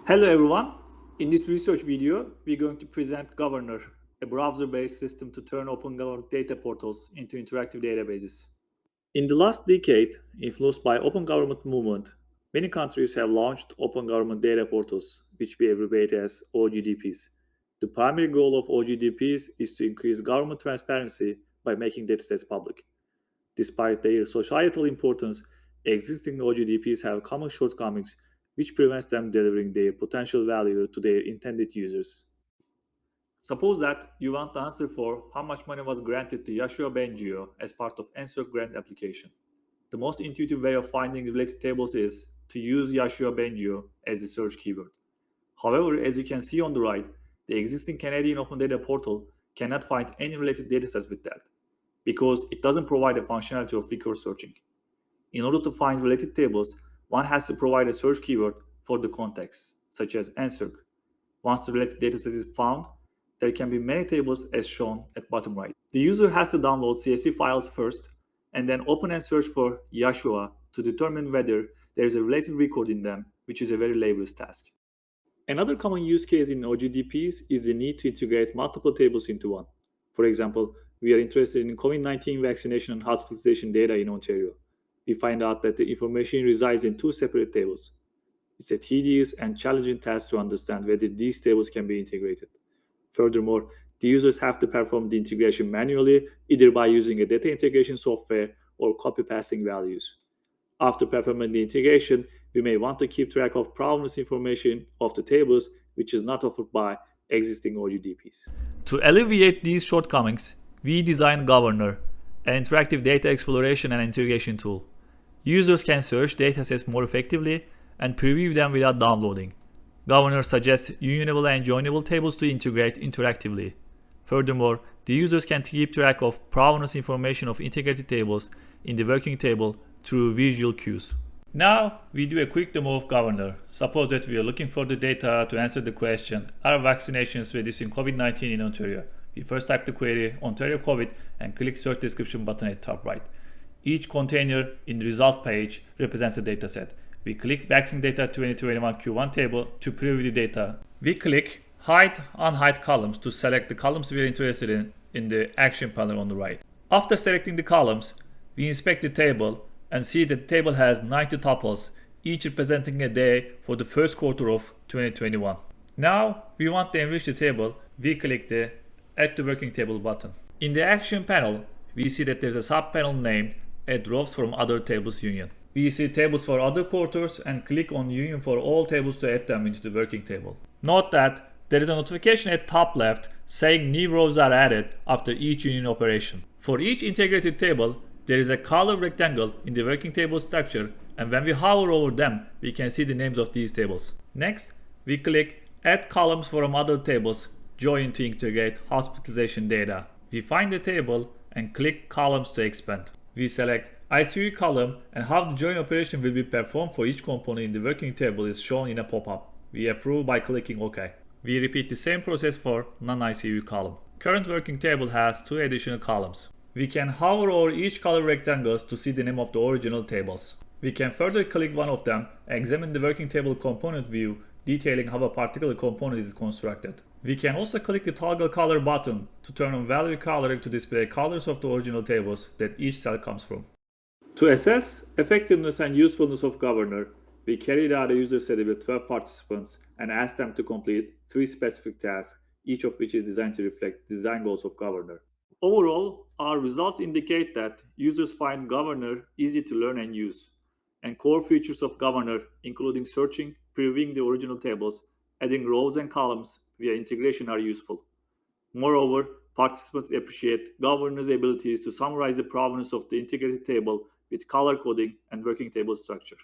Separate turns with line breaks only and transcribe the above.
Hello everyone. In this research video, we're going to present Governor, a browser-based system to turn open government data portals into interactive databases. In the last decade, influenced by open government movement, many countries have launched open government data portals, which we abbreviate as OGDPs. The primary goal of OGDPs is to increase government transparency by making datasets public. Despite their societal importance, existing OGDPs have common shortcomings which prevents them delivering their potential value to their intended users. Suppose that you want the answer for how much money was granted to Yashua Bengio as part of NSERC grant application. The most intuitive way of finding related tables is to use Yashua Bengio as the search keyword. However, as you can see on the right, the existing Canadian Open Data Portal cannot find any related datasets with that, because it doesn't provide a functionality of recurse searching. In order to find related tables, one has to provide a search keyword for the context, such as NSERC. Once the related dataset is found, there can be many tables as shown at bottom right. The user has to download CSV files first, and then open and search for Yashua to determine whether there is a related record in them, which is a very laborious task. Another common use case in OGDPs is the need to integrate multiple tables into one. For example, we are interested in COVID-19 vaccination and hospitalization data in Ontario. We find out that the information resides in two separate tables. It's a tedious and challenging task to understand whether these tables can be integrated. Furthermore, the users have to perform the integration manually, either by using a data integration software or copy-pasting values. After performing the integration, we may want to keep track of provenance information of the tables, which is not offered by existing OGDPs. To alleviate these shortcomings, we designed Governor, an interactive data exploration and integration tool. Users can search datasets more effectively and preview them without downloading. Governor suggests unionable and joinable tables to integrate interactively. Furthermore, the users can keep track of provenance information of integrated tables in the working table through visual cues. Now, we do a quick demo of Governor. Suppose that we are looking for the data to answer the question, are vaccinations reducing COVID-19 in Ontario? We first type the query Ontario COVID and click search description button at top right. Each container in the result page represents a dataset. We click Vaccine Data 2021 Q1 table to preview the data. We click Hide, Unhide columns to select the columns we are interested in the action panel on the right. After selecting the columns, we inspect the table and see that the table has 90 tuples, each representing a day for the first quarter of 2021. Now, we want to enrich the table. We click the Add to Working Table button. In the action panel, we see that there's a sub-panel named Add Rows from Other Tables Union. We see tables for other quarters and click on Union for all tables to add them into the working table. Note that there is a notification at top left saying new rows are added after each union operation. For each integrated table, there is a color rectangle in the working table structure, and when we hover over them, we can see the names of these tables. Next, we click Add columns from other tables, join to integrate hospitalization data. We find the table and click Columns to expand. We select ICU column, and how the join operation will be performed for each component in the working table is shown in a pop-up. We approve by clicking OK. We repeat the same process for non-ICU column. Current working table has two additional columns. We can hover over each color rectangles to see the name of the original tables. We can further click one of them and examine the working table component view, detailing how a particular component is constructed. We can also click the Toggle Color button to turn on Value Coloring to display colors of the original tables that each cell comes from. To assess effectiveness and usefulness of Governor, we carried out a user study with 12 participants and asked them to complete 3 specific tasks, each of which is designed to reflect design goals of Governor. Overall, our results indicate that users find Governor easy to learn and use, and core features of Governor, including searching, previewing the original tables, adding rows and columns via integration, are useful. Moreover, participants appreciate Governor's abilities to summarize the provenance of the integrated table with color coding and working table structure.